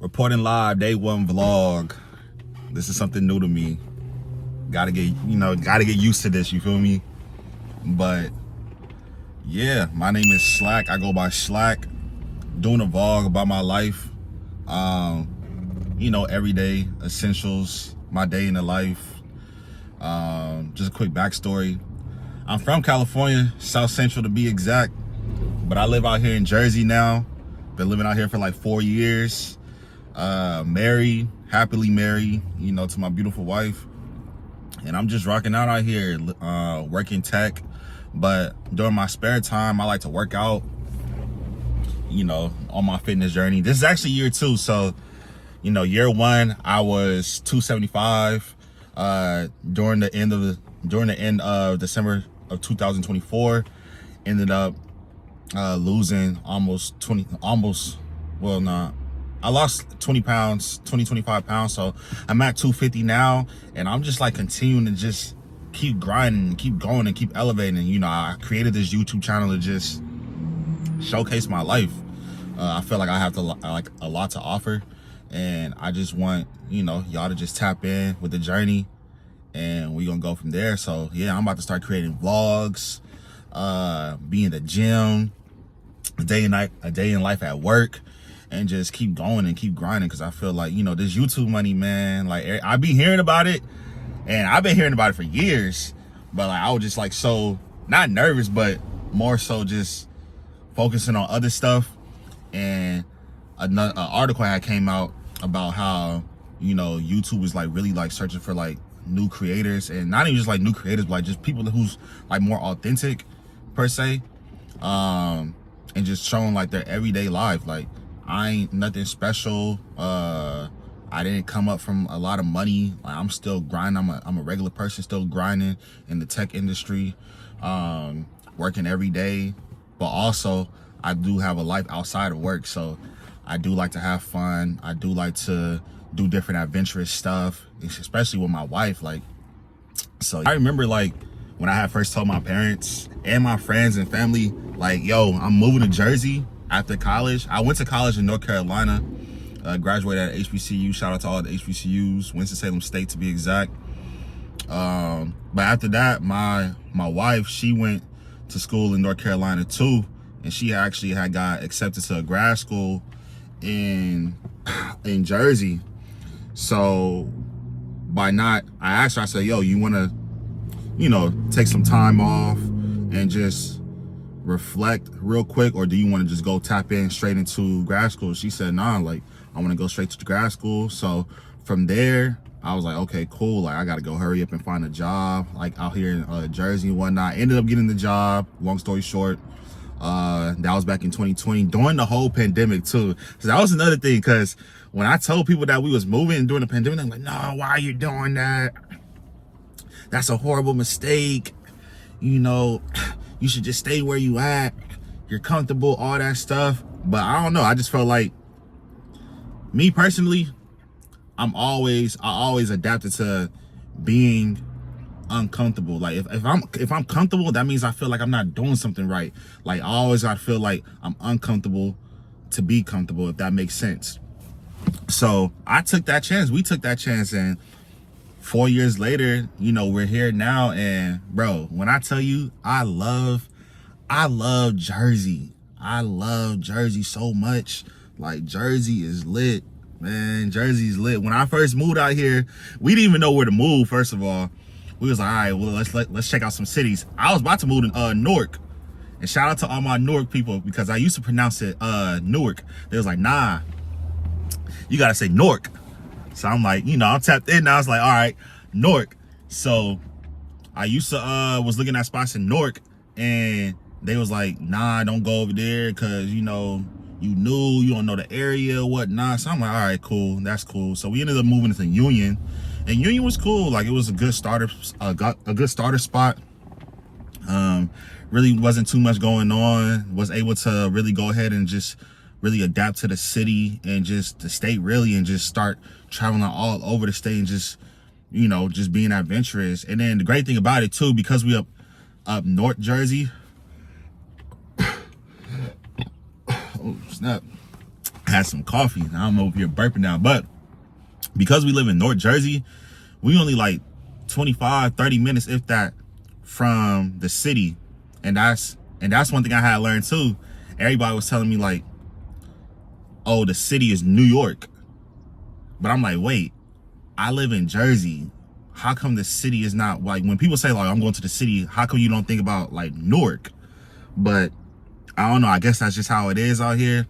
Reporting live, day one vlog. This is something new to me. Gotta get used to this, you feel me? But yeah, my name is Slack. I go by Slack. Doing a vlog about my life. Everyday essentials, my day in the life. Just a quick backstory. I'm from California, South Central to be exact, but I live out here in Jersey now. Been living out here for like 4 years. Married, happily married, to my beautiful wife. And I'm just rocking out here, working tech. But during my spare time, I like to work out, on my fitness journey. This is actually year 2. So, year 1, I was 275. During the end of December of 2024, ended up losing I lost 25 pounds. So I'm at 250 now, and I'm just like continuing to just keep grinding, keep going, and keep elevating. I created this YouTube channel to just showcase my life. I feel like I have a lot to offer, and I just want y'all to just tap in with the journey, and we're gonna go from there. So yeah, I'm about to start creating vlogs, be in the gym, a day in life at work, and just keep going and keep grinding, because I feel like this YouTube money, man, like I be hearing about it, and I've been hearing about it for years, but like I was just like so not nervous, but more so just focusing on other stuff. And an article had came out about how YouTube is like really like searching for like new creators, and not even just like new creators, but like just people who's like more authentic per se, and just showing like their everyday life. Like, I ain't nothing special. I didn't come up from a lot of money. Like, I'm still grinding. I'm a regular person still grinding in the tech industry, working every day. But also, I do have a life outside of work. So I do like to have fun. I do like to do different adventurous stuff, especially with my wife. Like, so I remember like when I had first told my parents and my friends and family, like, yo, I'm moving to Jersey after college. I went to college in North Carolina, graduated at HBCU. Shout out to all the HBCUs, Winston-Salem State to be exact. But after that, my wife, she went to school in North Carolina too, and she actually had got accepted to a grad school in Jersey. So I asked her, I said, yo, you want to, take some time off and just reflect real quick, or do you want to just go tap in straight into grad school? She said, nah, like, I want to go straight to grad school. So from there, I was like, okay, cool. Like, I got to go hurry up and find a job, like out here in Jersey and whatnot. Ended up getting the job, long story short. That was back in 2020 during the whole pandemic too. So that was another thing, because when I told people that we was moving during the pandemic, I'm like, no, why are you doing that? That's a horrible mistake. You should just stay where you at. You're comfortable, all that stuff. But I don't know. I just felt like, me personally, I always adapted to being uncomfortable. Like if I'm comfortable, that means I feel like I'm not doing something right. Like I always gotta feel like I'm uncomfortable to be comfortable, if that makes sense. So I took that chance. We took that chance, and 4 years later, we're here now. And bro, when I tell you, I love Jersey. I love Jersey so much. Like, Jersey is lit, man. Jersey's lit. When I first moved out here, we didn't even know where to move. First of all, we was like, all right, well, let's check out some cities. I was about to move to Newark, and shout out to all my Newark people, because I used to pronounce it Newark. They was like, nah, you gotta say Newark. So I'm like, I'm tapped in now. I was like, all right, Newark. So I used to was looking at spots in Newark, and they was like, nah, don't go over there, because you don't know the area, whatnot. So I'm like, all right, cool, that's cool. So we ended up moving to Union, and Union was cool. Like, it was a good starter spot. Really wasn't too much going on. Was able to really go ahead and just really adapt to the city and just the state, really, and just start traveling all over the state and just just being adventurous. And then the great thing about it too, because we up North Jersey, oh snap, had some coffee. I'm over here burping now, but because we live in North Jersey, we only like 25, 30 minutes, if that, from the city. And that's one thing I had learned too. Everybody was telling me like, oh, the city is New York. But I'm like, wait, I live in Jersey. How come the city is not, like, when people say like, I'm going to the city, how come you don't think about like Newark? But I don't know, I guess that's just how it is out here.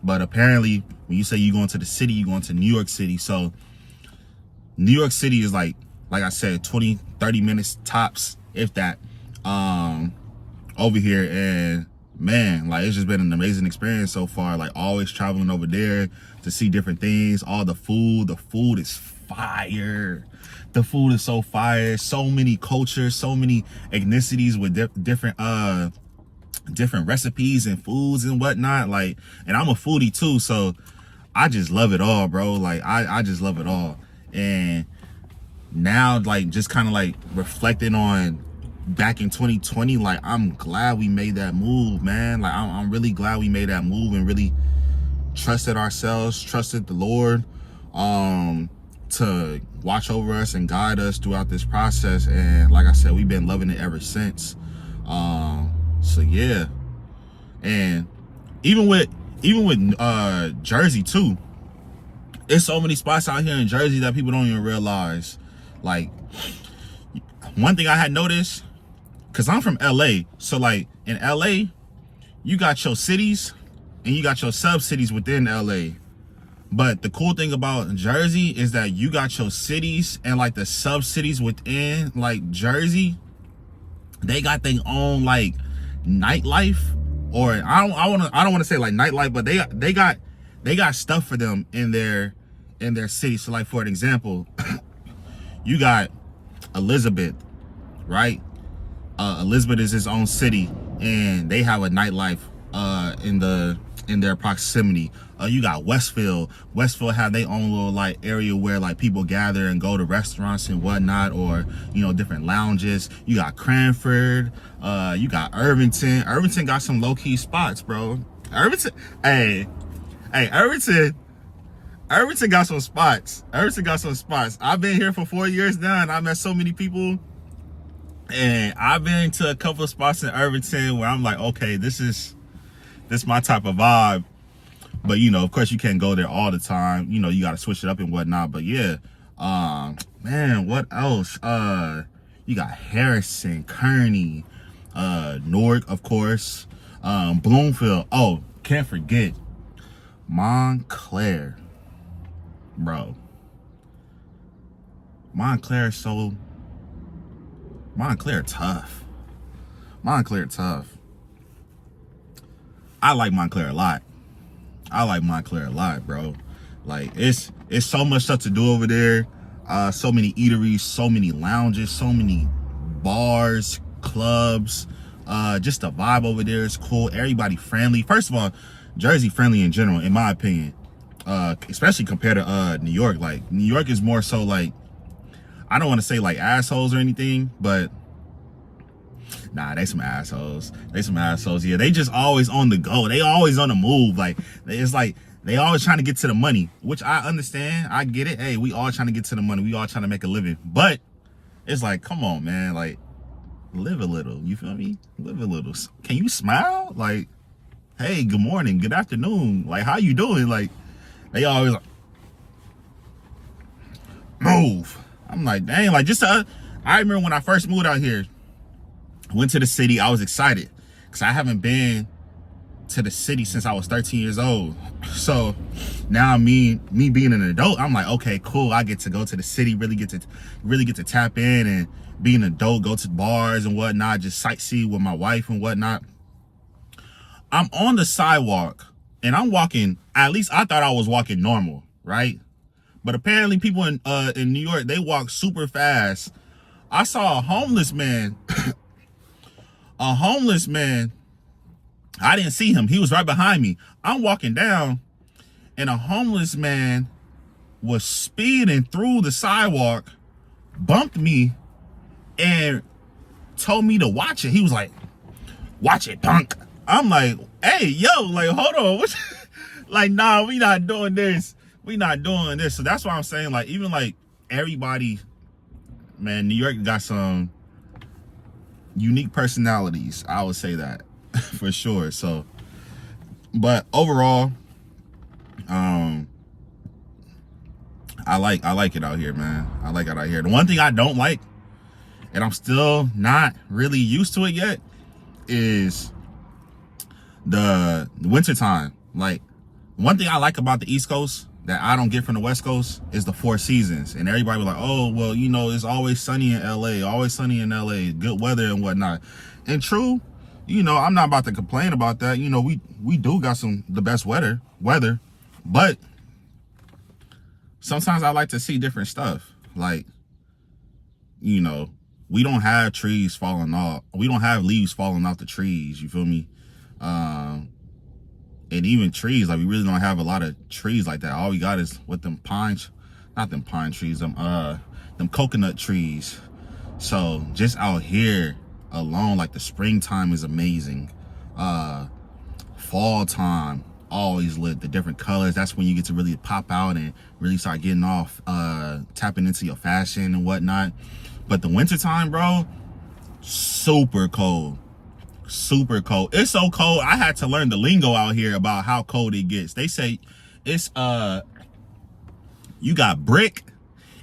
But apparently when you say you're going to the city, you're going to New York City. So New York City is like I said, 20, 30 minutes tops, if that, over here. And man, like, it's just been an amazing experience so far. Like, always traveling over there to see different things. All the food is fire. The food is so fire. So many cultures, so many ethnicities with different recipes and foods and whatnot. Like, and I'm a foodie too, so I just love it all, bro. Like, I just love it all. And now, like, just kind of like reflecting on back in 2020, like, I'm glad we made that move, man. Like, I'm really glad we made that move and really trusted ourselves, trusted the Lord to watch over us and guide us throughout this process. And like I said, we've been loving it ever since. So yeah. And even with Jersey too, there's so many spots out here in Jersey that people don't even realize. Like, one thing I had noticed, because I'm from LA, so like in LA, you got your cities and you got your sub-cities within LA. But the cool thing about Jersey is that you got your cities and like the sub-cities within like Jersey, they got their own like nightlife, or I don't want to say like nightlife, but they got stuff for them in their city. So like, for an example, you got Elizabeth, right? Elizabeth is its own city, and they have a nightlife in their proximity. You got Westfield. Westfield have their own little like area where like people gather and go to restaurants and whatnot, or different lounges. You got Cranford. You got Irvington. Irvington got some low key spots, bro. Irvington, hey, Irvington got some spots. Irvington got some spots. I've been here for 4 years now, and I met so many people. And I've been to a couple of spots in Irvington where I'm like, okay, this my type of vibe. But of course you can't go there all the time. You got to switch it up and whatnot. But yeah, man, what else? You got Harrison, Kearney, Newark, of course, Bloomfield. Oh, can't forget Montclair, bro. Montclair tough. Montclair tough. I like Montclair a lot. Bro. Like, it's so much stuff to do over there. So many eateries, so many lounges, so many bars, clubs. Just the vibe over there is cool. Everybody friendly. First of all, Jersey friendly in general, in my opinion. Especially compared to New York. Like, New York is more so like, I don't want to say like assholes or anything, but nah, they some assholes. Yeah, they just always on the go. They always on the move. Like, it's like they always trying to get to the money, which I understand. I get it. Hey, we all trying to get to the money. We all trying to make a living. But it's like, come on, man. Like, live a little. You feel me? Live a little. Can you smile? Like, hey, good morning, good afternoon. Like, how you doing? Like, they always like, move. I'm like, dang. Like, I remember when I first moved out here, went to the city, I was excited because I haven't been to the city since I was 13 years old. So now me being an adult, I'm like, okay, cool. I get to go to the city, really get to tap in and be an adult, go to bars and whatnot, just sightsee with my wife and whatnot. I'm on the sidewalk and I'm walking, at least I thought I was walking normal, right? But apparently people in New York, they walk super fast. I saw a homeless man. I didn't see him. He was right behind me. I'm walking down and a homeless man was speeding through the sidewalk, bumped me, and told me to watch it. He was like, watch it, punk. I'm like, hey, yo, like, hold on. Like, nah, we not doing this. We not doing this. So that's why I'm saying, like, even like everybody, man, New York got some unique personalities. I would say that for sure. So, but overall, I like it out here, man. I like it out here. The one thing I don't like, and I'm still not really used to it yet, is the winter time. Like, one thing I like about the East Coast that I don't get from the West Coast is the 4 seasons. And everybody was like, oh, well, you know, it's always sunny in LA, always sunny in LA, good weather and whatnot. And true, you know, I'm not about to complain about that. You know, we do got the best weather, but sometimes I like to see different stuff. Like, you know, we don't have trees falling off. We don't have leaves falling off the trees. You feel me? And even trees, like, we really don't have a lot of trees like that. All we got is with them not them pine trees, them coconut trees. So just out here alone, like, the springtime is amazing. Fall time, always lit. The different colors, that's when you get to really pop out and really start getting off, tapping into your fashion and whatnot. But the winter time, bro, super cold. Super cold. It's so cold, I had to learn the lingo out here about how cold it gets. They say it's you got brick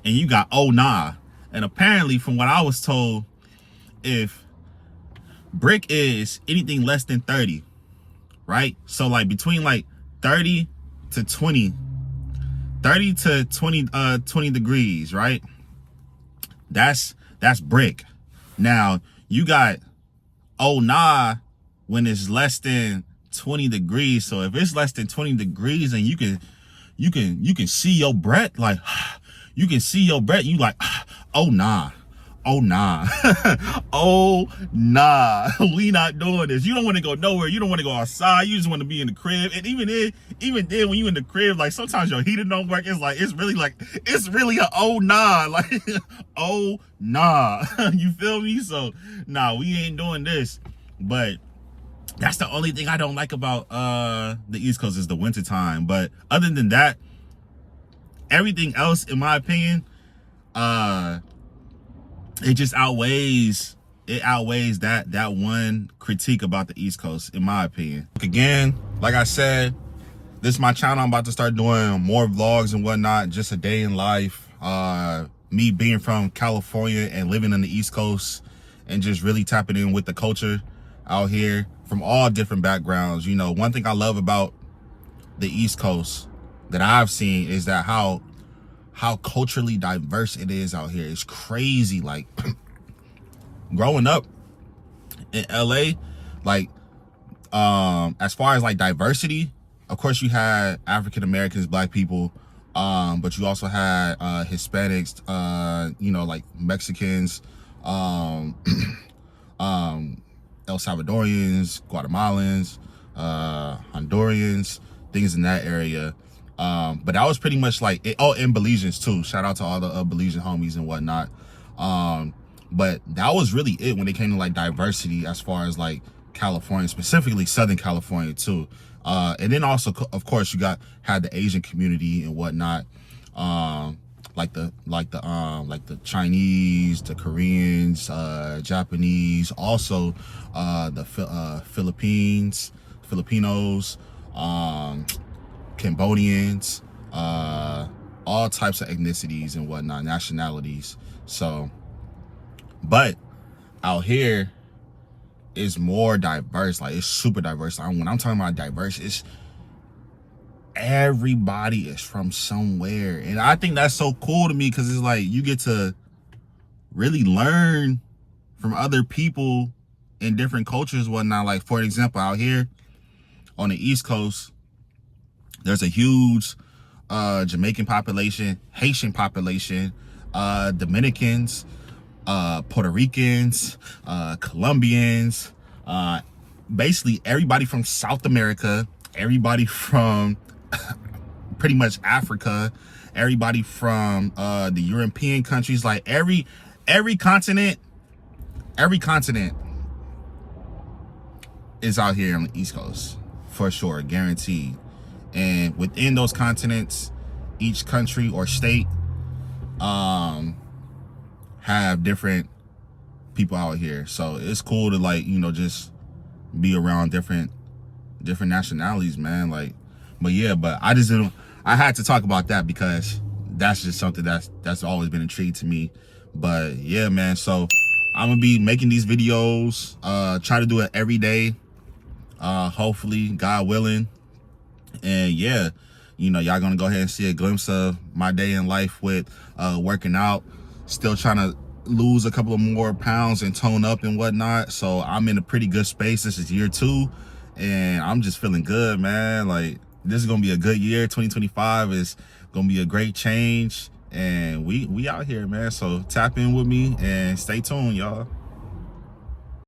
and you got oh nah. And apparently, from what I was told, if brick is anything less than 30, right? So like between like 30 to 20 degrees, right? That's brick. Now you got oh nah when it's less than 20 degrees. So if it's less than 20 degrees and you can see your breath, like you can see your breath, you like, oh nah. Oh nah. Oh nah. We not doing this. You don't want to go nowhere. You don't want to go outside. You just want to be in the crib. And even then when you in the crib, like, sometimes your heater don't work. It's really a oh nah. Like, oh nah. You feel me? So nah, we ain't doing this. But that's the only thing I don't like about the East Coast is the winter time. But other than that, everything else, in my opinion, it just outweighs that one critique about the East Coast, in my opinion. Again, like I said, this is my channel. I'm about to start doing more vlogs and whatnot, just a day in life. Me being from California and living on the East Coast and just really tapping in with the culture out here from all different backgrounds. You know, one thing I love about the East Coast that I've seen is that how culturally diverse it is out here. It's crazy. Like, growing up in LA, like, as far as like diversity, of course you had African Americans, black people, but you also had Hispanics, you know, like Mexicans, El Salvadorians, Guatemalans, Hondurans, things in that area. But that was pretty much like it. Oh, and Belizeans too. Shout out to all the Belizean homies and whatnot. But that was really it when it came to like diversity, as far as like California, specifically Southern California too. And then also, of course, you had the Asian community and whatnot. Like the Chinese, the Koreans, Japanese, also the Filipinos, Cambodians, all types of ethnicities and whatnot, nationalities. So, but out here is more diverse. Like, it's super diverse. When I'm talking about diverse, it's everybody is from somewhere. And I think that's so cool to me, because it's like you get to really learn from other people in different cultures and whatnot. Like, for example, out here on the East Coast, there's a huge Jamaican population, Haitian population, Dominicans, Puerto Ricans, Colombians, basically everybody from South America, everybody from pretty much Africa, everybody from the European countries. Like, every continent is out here on the East Coast, for sure, guaranteed. And within those continents, each country or state have different people out here. So it's cool to, like, you know, just be around different nationalities, man. Like, but yeah, but I just didn't, I had to talk about that because that's just something that's always been intrigued to me. But yeah, man, so I'm gonna be making these videos, try to do it every day, hopefully, God willing. And yeah, you know, y'all gonna go ahead and see a glimpse of my day in life with working out, still trying to lose a couple of more pounds and tone up and whatnot. So I'm in a pretty good space. This is year 2 and I'm just feeling good, man. Like, this is gonna be a good year. 2025 is gonna be a great change, and we out here, man. So tap in with me and stay tuned, y'all.